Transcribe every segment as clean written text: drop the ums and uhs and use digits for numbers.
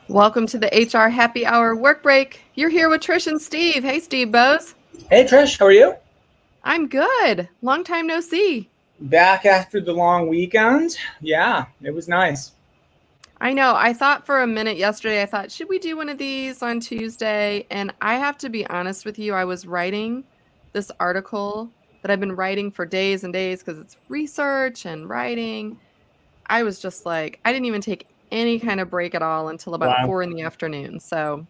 Welcome to the HR Happy Hour Work Break. You're here with Trish and Steve. Hey, Steve Bose. Hey, Trish, how are you? I'm good. Long time no see. Back after the long weekend. Yeah, it was nice. I know. I thought for a minute yesterday, should we do one of these on Tuesday? And I have to be honest with you, I was writing this article that I've been writing for days and days because it's research and writing. I was just like, I didn't even take any kind of break at all until about Wow. 4 in the afternoon. So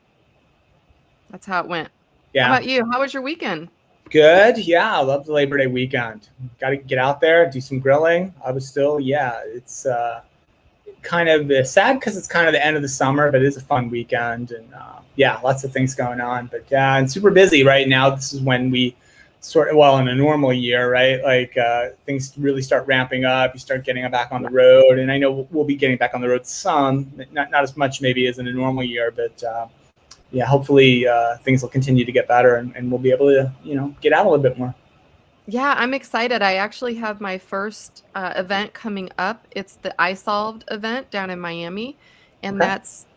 that's how it went. How Yeah, about you? How was your weekend? good. Yeah, I love the Labor Day weekend. Got to get out there, do some grilling. It's kind of sad because it's kind of the end of the summer, but it is a fun weekend. And lots of things going on. But yeah, and super busy right now. This is when we in a normal year, right? Like things really start ramping up. You start getting back on the road. And I know we'll be getting back on the road some, not as much maybe as in a normal year, but hopefully things will continue to get better and we'll be able to, get out a little bit more. Yeah, I'm excited. I actually have my first event coming up. It's the iSolved event down in Miami. And Okay. that's,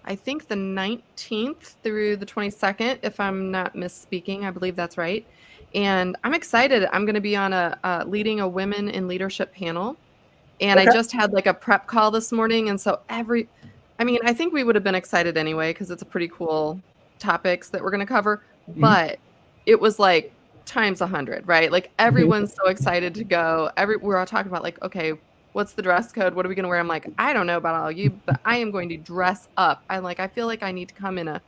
I think, the 19th through the 22nd, if I'm not misspeaking. I believe that's right. And I'm excited. I'm going to be on leading a women in leadership panel. And I Okay. just had like a prep call this morning. And so I think we would have been excited anyway, because it's a pretty cool topics that we're going to cover. Mhm. But it was like times 100, right? Like Mhm. everyone's so excited to go. We're all talking about like, okay, what's the dress code? What are we going to wear? I'm like, I don't know about all you, but I am going to dress up. I feel like I need to come in a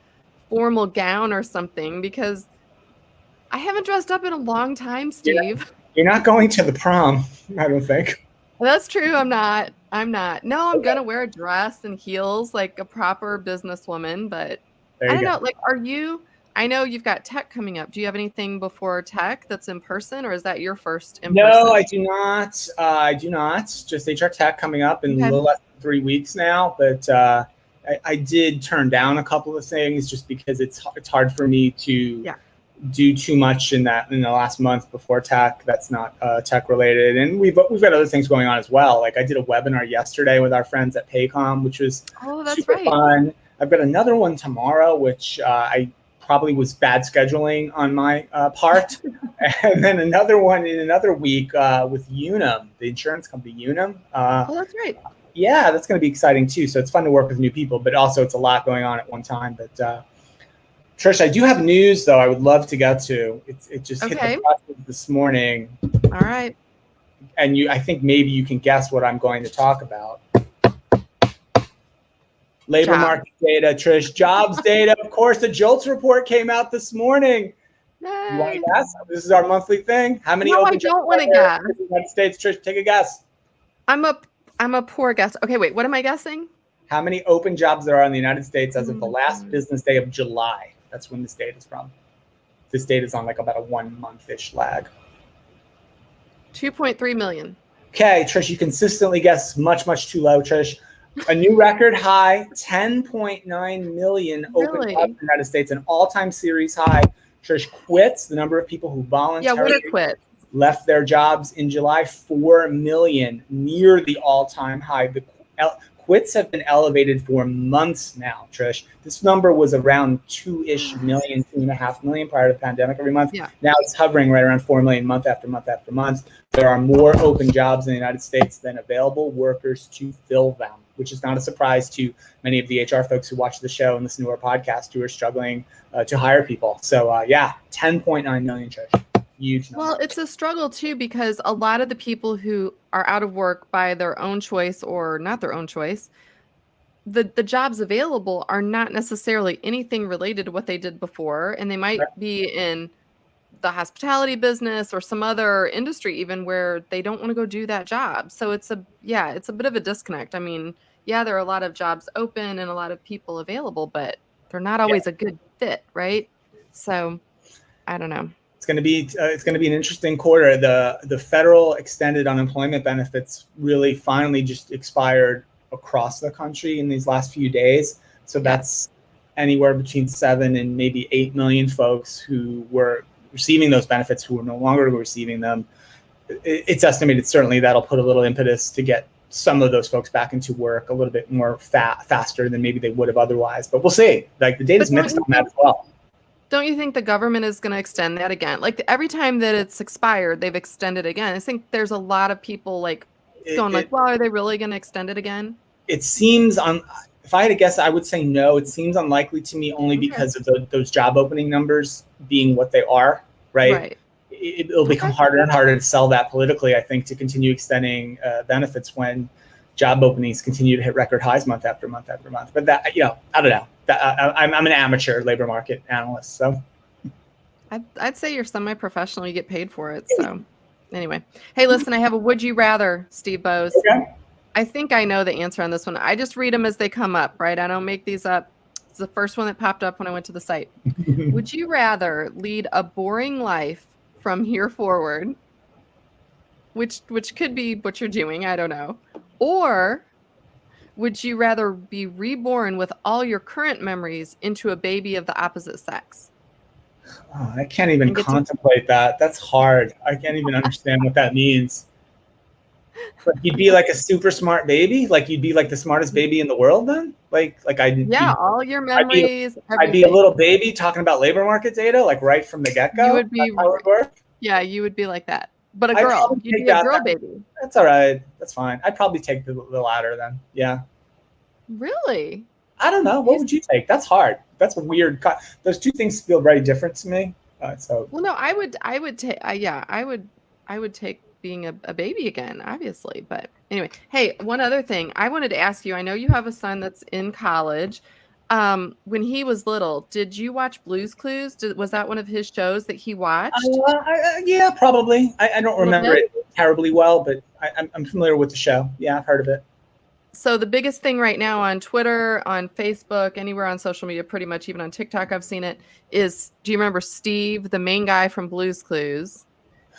formal gown or something because I haven't dressed up in a long time, Steve. You're not going to the prom, I don't think. That's true. I'm not. No, I'm Okay. gonna wear a dress and heels like a proper businesswoman, but There I you don't go. know. Like, I know you've got tech coming up. Do you have anything before tech that's in person, or is that your first in No, I person? do not. I do not. Just HR Tech coming up in a Okay. little less than 3 weeks now. But I did turn down a couple of things just because it's hard for me to Yeah. do too much in the last month before tech. That's not tech related, and we've got other things going on as well. Like I did a webinar yesterday with our friends at Paycom, which was Oh, that's super right. fun. I've got another one tomorrow, which I probably was bad scheduling on my part, and then another one in another week with Unum, the insurance company Unum. Oh, that's right. Yeah, that's going to be exciting too. So it's fun to work with new people, but also it's a lot going on at one time. But Trish, I do have news though. I would love to get to. It just hit the Okay. press this morning, All right. and I think maybe you can guess what I'm going to talk about. Labor Job. market data, Trish. Jobs data. Of course, the JOLTS report came out this morning. You want Yay. to guess? This is our monthly thing. How many No, I open jobs don't are want to there guess. in the United States? Trish, take a guess. I'm a I'm a poor guess. Okay, wait. What am I guessing? How many open jobs there are in the United States as of the last Mhm. business day of July? That's when this data is from. This data is on like about a 1 month-ish lag. 2.3 million. Okay, Trish, you consistently guess much, much too low, Trish. A new record high, 10.9 million open jobs in Really? the United States, an all-time series high. Trish quits, the number of people who Yeah, voluntarily winter quit. left their jobs in July, 4 million, near the all-time high. The quits have been elevated for months now, Trish. This number was around 2.5 million prior to the pandemic every month. Yeah. Now it's hovering right around 4 million month after month after month. There are more open jobs in the United States than available workers to fill them, which is not a surprise to many of the HR folks who watch the show and listen to our podcast who are struggling to hire people. So 10.9 million, Trish. Huge number. Well, it's a struggle too because a lot of the people who are out of work by their own choice or not their own choice, the jobs available are not necessarily anything related to what they did before, and they might be in the hospitality business or some other industry even where they don't want to go do that job. So it's a bit of a disconnect. I mean, yeah, there are a lot of jobs open and a lot of people available, but they're not Yeah. always a good fit, right? So, I don't know. It's going to be an interesting quarter. The federal extended unemployment benefits really finally just expired across the country in these last few days. So Yes. that's anywhere between 7 and maybe 8 million folks who were receiving those benefits who are no longer receiving them. It's estimated certainly that'll put a little impetus to get some of those folks back into work a little bit more faster than maybe they would have otherwise. But we'll see. Like the data's mixed on that as well. Don't you think the government is going to extend that again? Like every time that it's expired, they've extended again. I think there's a lot of people like going like, well, are they really going to extend it again? It seems if I had to guess, I would say no. It seems unlikely to me only because of those job opening numbers being what they are, right? Right. It'll become harder and harder to sell that politically, I think, to continue extending benefits when job openings continue to hit record highs month after month after month. But that, I don't know. I'm an amateur labor market analyst, so I'd say you're semi-professional. You get paid for it. So anyway, hey, listen, I have a would you rather, Steve Bose. Okay. I think I know the answer on this one. I just read them as they come up, right? I don't make these up. It's the first one that popped up when I went to the site. Would you rather lead a boring life from here forward, which could be what you're doing, I don't know, or would you rather be reborn with all your current memories into a baby of the opposite sex? Oh, I can't even contemplate that. That's hard. I can't even understand what that means. Like you'd be like a super smart baby? Like you'd be like the smartest baby in the world then? All your memories. I'd be a little baby talking about labor market data, like right from the get-go. You would be, yeah, you would be like that. But a girl, you'd be a girl baby. That's all right. That's fine. I'd probably take the latter then. Yeah. Really? I don't know. What would you take? That's hard. That's a weird. Those two things feel very different to me. Well, no, I would take. I would take being a baby again, obviously. But anyway, hey, one other thing I wanted to ask you. I know you have a son that's in college. When he was little, did you watch Blue's Clues? Was that one of his shows that he watched? Yeah, probably. I don't remember it terribly well, but I'm familiar with the show. Yeah, I've heard of it. So the biggest thing right now on Twitter, on Facebook, anywhere on social media, pretty much even on TikTok, I've seen it, is, do you remember Steve, the main guy from Blue's Clues,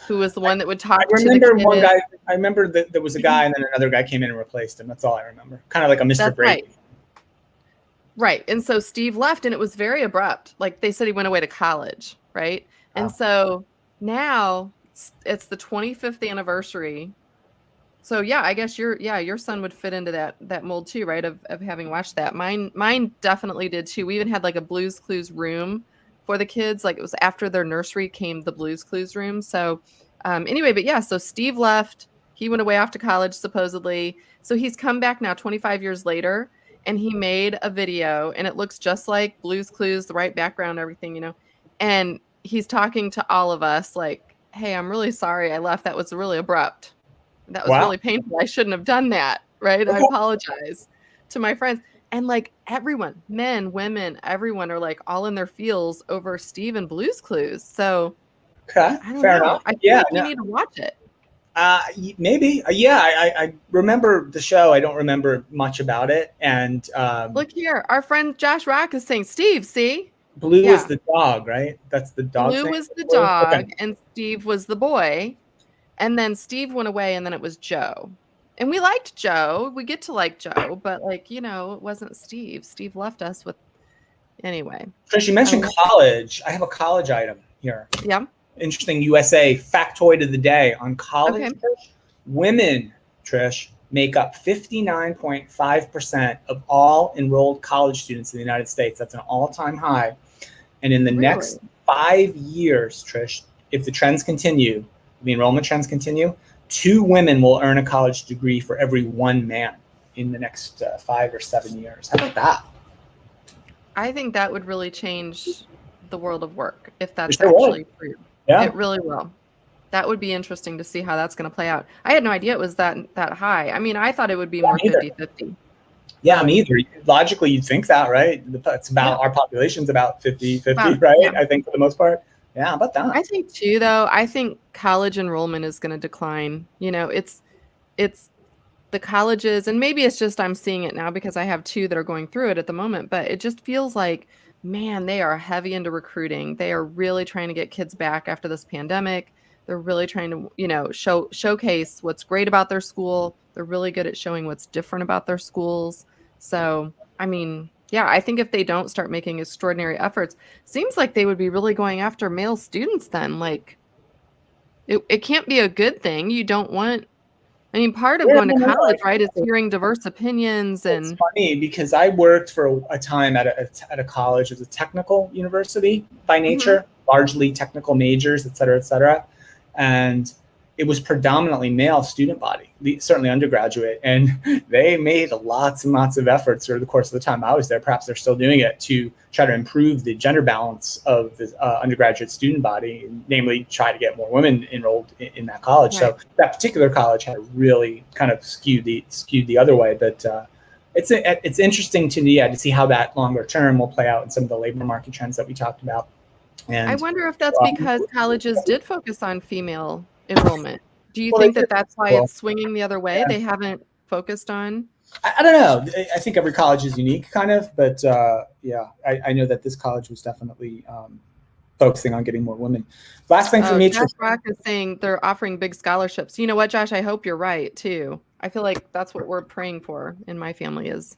who was the one that would talk to the kids? One guy. I remember that there was a guy and then another guy came in and replaced him. That's all I remember. Kind of like a Mr. Brady. Right. And so Steve left and it was very abrupt. Like they said he went away to college, right? Wow. And so now it's the 25th anniversary. So yeah, I guess your son would fit into that mold too, right? Of having watched that. Mine definitely did too. We even had like a Blue's Clues room for the kids. Like it was after their nursery came the Blue's Clues room. So anyway, but yeah, so Steve left. He went away off to college supposedly. So he's come back now 25 years later and he made a video and it looks just like Blue's Clues, the right background, everything, And he's talking to all of us like, hey, I'm really sorry I left. That was really abrupt. That was really painful. I shouldn't have done that, right? I apologize to my friends. And like everyone, men, women, everyone are like all in their feels over Steve and Blue's Clues. So fair enough. I feel like we need to watch it. Maybe. I remember the show. I don't remember much about it. And look here, our friend Josh Rock is saying, Steve, see? Blue was the dog, right? That's the dog. Blue was the dog and Steve was the boy. And then Steve went away and then it was Joe. And we liked Joe. We get to like Joe, but like, it wasn't Steve. Steve left us with, anyway. Trish, you mentioned college. I have a college item here. Yeah. Interesting USA factoid of the day on college. Okay. Women, Trish, make up 59.5% of all enrolled college students in the United States. That's an all-time high. And in the next 5 years, Trish, if the trends continue, the enrollment trends continue, 2 women will earn a college degree for every 1 man in the next 5 or 7 years. How about that? I think that would really change the world of work if that's actually true. Yeah. It really will. That would be interesting to see how that's going to play out. I had no idea it was that high. I mean, I thought it would be more 50-50. Yeah, me either. Logically, you'd think that, right? It's about our population's about 50-50, right? Yeah. I think for the most part. Yeah, how about that? I think too, though, I think college enrollment is going to decline. It's the colleges, and maybe it's just I'm seeing it now because I have 2 that are going through it at the moment, but it just feels like, man, they are heavy into recruiting. They are really trying to get kids back after this pandemic. They're really trying to, showcase what's great about their school. They're really good at showing what's different about their schools. So, I mean, yeah, I think if they don't start making extraordinary efforts, seems like they would be really going after male students then. Like, it can't be a good thing. You don't want, I mean, part of Where going to in Illinois? college, right, is hearing diverse opinions It's and funny because I worked for a time at a college as a technical university by Mhm. nature, largely technical majors, et cetera, and it was predominantly male student body, certainly undergraduate, and they made lots and lots of efforts over the course of the time I was there. Perhaps they're still doing it to try to improve the gender balance of the undergraduate student body, namely try to get more women enrolled in that college. Right. So that particular college had really kind of skewed the other way, but. It's interesting to see how that longer term will play out in some of the labor market trends that we talked about. I And wonder if that's because colleges did focus on female enrollment. Do you well, they think did. that that's why Well, it's swinging the other way? yeah. They haven't focused on. I don't know. I think every college is unique, kind of, but yeah, I know that this college was definitely focusing on getting more women. Last thing for Oh, me, Josh Trish. Rock is saying they're offering big scholarships. You know what, Josh? I hope you're right too. I feel like that's what we're praying for in my family is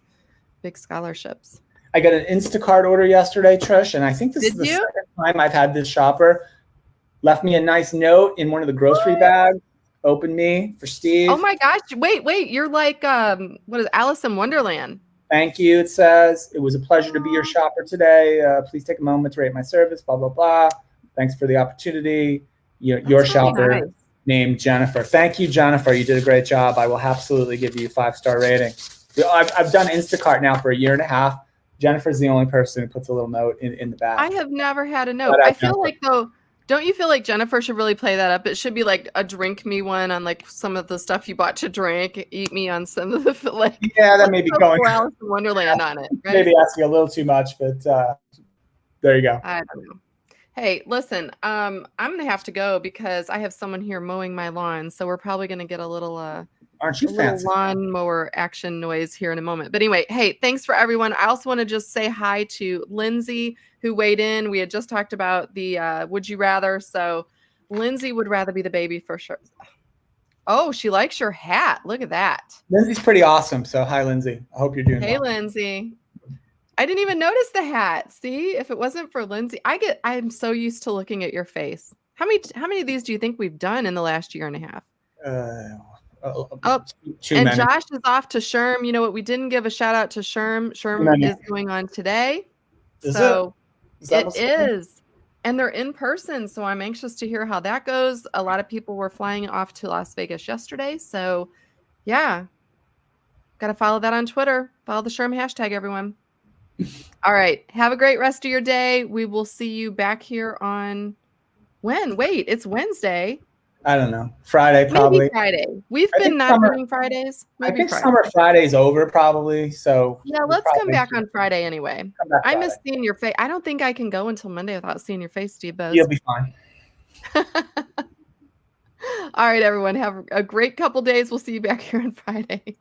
big scholarships. I got an Instacart order yesterday, Trish, and I think this is Did the you? second time I've had this shopper left me a nice note in one of the grocery bags. Open me for Oh Steve. my gosh. Wait. You're like what is Alice in Wonderland? Thank you, it says. It was a pleasure to be your shopper today. Please take a moment to rate my service, blah, blah, blah. Thanks for the opportunity. Your That's really shopper nice. named Jennifer. Thank you, Jennifer. You did a great job. I will absolutely give you a 5-star rating. I've done Instacart now for a year and a half. Jennifer's the only person who puts a little note in the back. I have never had a note. Shout I out, feel Jennifer. like though, don't you feel like Jennifer should really play that up? It should be like a drink me one on like some of the stuff you bought to drink, eat me on some of the like Yeah, that let's may be go going. full Alice in Wonderland on it, right? Maybe asking a little too much, but there you go. I don't know. Hey, listen, I'm gonna have to go because I have someone here mowing my lawn, so we're probably gonna get a Aren't you little fancy? lawnmower action noise here in a moment. But anyway, hey, thanks for everyone. I also want to just say hi to Lindsay who weighed in. We had just talked about the would you rather. So Lindsay would rather be the baby for sure. Oh, she likes your hat. Look at that. Lindsay's pretty awesome. So hi, Lindsay. I hope you're doing Hey, well. Lindsay. I didn't even notice the hat. See, if it wasn't for Lindsay, I'm so used to looking at your face. How many of these do you think we've done in the last year and a half? Oh, Too and many. Josh is off to Sherm. You know what? We didn't give a shout out to Sherm. Too Sherm many. is going on today. Is it? So Is that it what's going on? is. And they're in person. So I'm anxious to hear how that goes. A lot of people were flying off to Las Vegas yesterday. So yeah, got to follow that on Twitter. Follow the Sherm hashtag, everyone. All right. Have a great rest of your day. We will see you back here on when? Wait, it's Wednesday. I don't know. Friday, Maybe probably. Friday. We've I been think not summer. doing Fridays. I Maybe think Friday. summer Friday's over, probably. So Yeah, we'll let's come probably back on Friday anyway. come back I Friday. miss seeing your face. I don't think I can go until Monday without seeing your face, Steve Buzz. You'll be fine. All right, everyone. Have a great couple days. We'll see you back here on Friday.